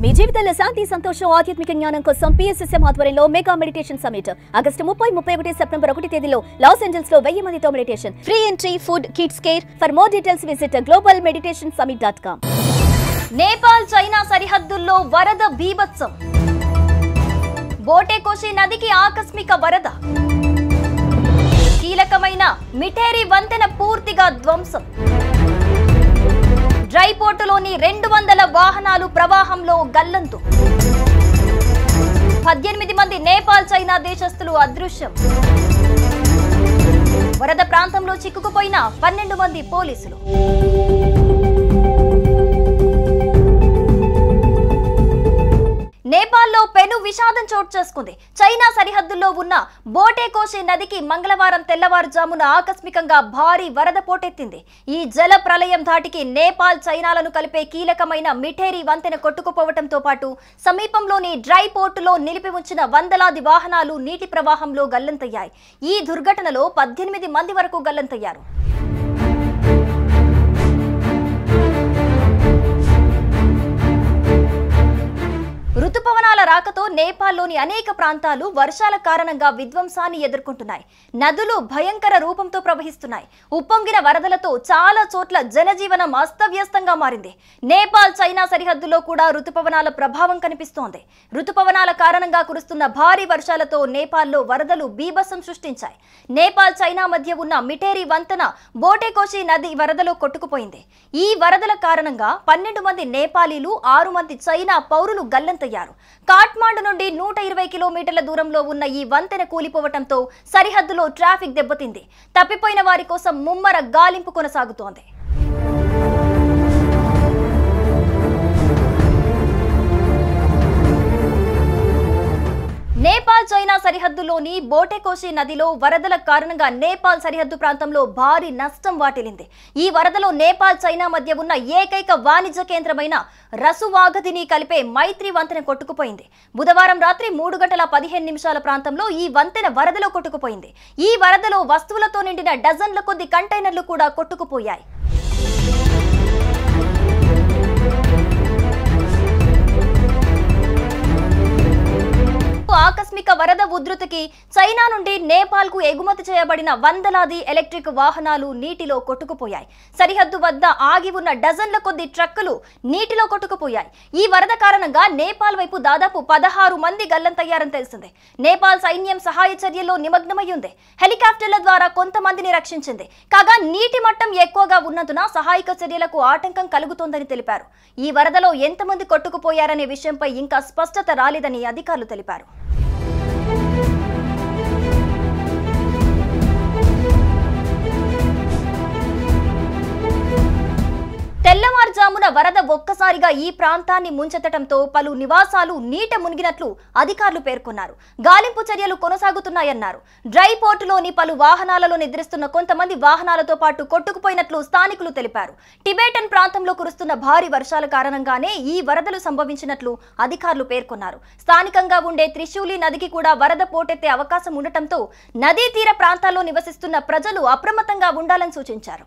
మీ జీవితంలో శాంతి సంతోషం ఆధ్యాత్మిక జ్ఞానం కోసం PSSM ఆధ్వర్యంలో mega meditation summit August 30, 31 September 1 తేదీలో లాస్ ఏంజల్స్ లో 1000 మందితో meditation. Free entry, food, kids care. For more details visit globalmeditationsummit.com. Nepal China సరిహద్దుల్లో వరద బీభత్సం. బోటేకోషి నదికి ఆకస్మిక వరద. కీలకమైన మిఠేరి వంతెన పూర్తిగా ధ్వంసం. డ్రై పోర్టులోని 200 వాహనాలు ప్రవాహంలో గల్లంతు. 18 మంది నేపాల్ చైనా దేశస్థులు అదృశ్యం. వరద ప్రాంతంలో చిక్కుకుపోయిన 12 మంది పోలీసులు. నేపాల్లో పెను విషాదం చోటు చేసుకుంది. చైనా సరిహద్దుల్లో ఉన్న బోటేకోషి నదికి మంగళవారం తెల్లవారుజామున ఆకస్మికంగా భారీ వరద పోటెత్తింది. ఈ జల ప్రళయం ధాటికి నేపాల్ చైనాలను కలిపే కీలకమైన మిఠేరి వంతెన కొట్టుకుపోవడంతో పాటు సమీపంలోని డ్రై పోర్టులో నిలిపి ఉంచిన వందలాది వాహనాలు నీటి ప్రవాహంలో గల్లంతయ్యాయి. ఈ దుర్ఘటనలో 18 మంది వరకు గల్లంతయ్యారు. రుతుపవనాల రాకతో నేపాల్లోని అనేక ప్రాంతాలు వర్షాల కారణంగా విధ్వంసాన్ని ఎదుర్కొంటున్నాయి. నదులు భయంకర రూపంతో ప్రవహిస్తున్నాయి. ఉప్పొంగిన వరదలతో చాలా చోట్ల జనజీవనం అస్తవ్యస్తంగా మారింది. నేపాల్ చైనా సరిహద్దులో కూడా రుతుపవనాల ప్రభావం కనిపిస్తోంది. రుతుపవనాల కారణంగా కురుస్తున్న భారీ వర్షాలతో నేపాల్లో వరదలు బీభత్సం సృష్టించాయి. నేపాల్ చైనా మధ్య ఉన్న మిఠేరి వంతెన బోటేకోషి నది వరదలో కొట్టుకుపోయింది. ఈ వరదల కారణంగా 12 మంది నేపాలీలు, 6 మంది చైనా పౌరులు గల్లంతయ్యారు. కాఠ్మాండు నుండి 120 కిలోమీటర్ల దూరంలో ఉన్న ఈ వంతెన కూలిపోవటంతో సరిహద్దులో ట్రాఫిక్ దెబ్బతింది. తప్పిపోయిన వారి కోసం ముమ్మర గాలింపు కొనసాగుతోంది. నేపాల్ చైనా సరిహద్దులోని బోటేకోషి నదిలో వరదల కారణంగా నేపాల్ సరిహద్దు ప్రాంతంలో భారీ నష్టం వాటిల్లింది. ఈ వరదలో నేపాల్ చైనా మధ్య ఉన్న ఏకైక వాణిజ్య కేంద్రమైన రసువాగదిని కలిపే మైత్రి వంతెన కొట్టుకుపోయింది. బుధవారం రాత్రి 3 గంటల 15 నిమిషాల ప్రాంతంలో ఈ వంతెన వరదలో కొట్టుకుపోయింది. ఈ వరదలో వస్తువులతో నిండిన డజన్ల కొద్ది కంటైనర్లు కూడా కొట్టుకుపోయాయి. ఆకస్మిక వరద ఉధృతికి చైనా నుండి నేపాల్ కు ఎగుమతి చేయబడిన వందలాది ఎలక్ట్రిక్ వాహనాలు నీటిలో కొట్టుకుపోయాయి. సరిహద్దు వద్ద ఆగి ఉన్న డజన్ల కొద్ది ట్రక్కులు నీటిలో కొట్టుకుపోయాయి. ఈ వరద కారణంగా నేపాల్ వైపు దాదాపు 16 మంది గల్లంతయ్యారని తెలిసింది. నేపాల్ సైన్యం సహాయ చర్యల్లో నిమగ్నమయ్యింది. హెలికాప్టర్ల ద్వారా కొంతమందిని రక్షించింది. కాగా నీటి మట్టం ఎక్కువగా ఉన్నందున సహాయక చర్యలకు ఆటంకం కలుగుతోందని తెలిపారు. ఈ వరదలో ఎంతమంది కొట్టుకుపోయారనే విషయంపై ఇంకా స్పష్టత రాలేదని అధికారులు తెలిపారు. తెల్లవారుజామున వరద ఒక్కసారిగా ఈ ప్రాంతాన్ని ముంచెత్తడంతో పలు నివాసాలు నీట మునిగినట్లు అధికారులు పేర్కొన్నారు. గాలింపు చర్యలు కొనసాగుతున్నాయన్నారు. డ్రై పోర్టులోని పలు వాహనాలలో నిద్రిస్తున్న కొంతమంది వాహనాలతో పాటు కొట్టుకుపోయినట్లు స్థానికులు తెలిపారు. టిబెటన్ ప్రాంతంలో కురుస్తున్న భారీ వర్షాల కారణంగానే ఈ వరదలు సంభవించినట్లు అధికారులు పేర్కొన్నారు. స్థానికంగా ఉండే త్రిశూలి నదికి కూడా వరద పోటెత్తే అవకాశం ఉండటంతో నదీ తీర ప్రాంతాల్లో నివసిస్తున్న ప్రజలు అప్రమత్తంగా ఉండాలని సూచించారు.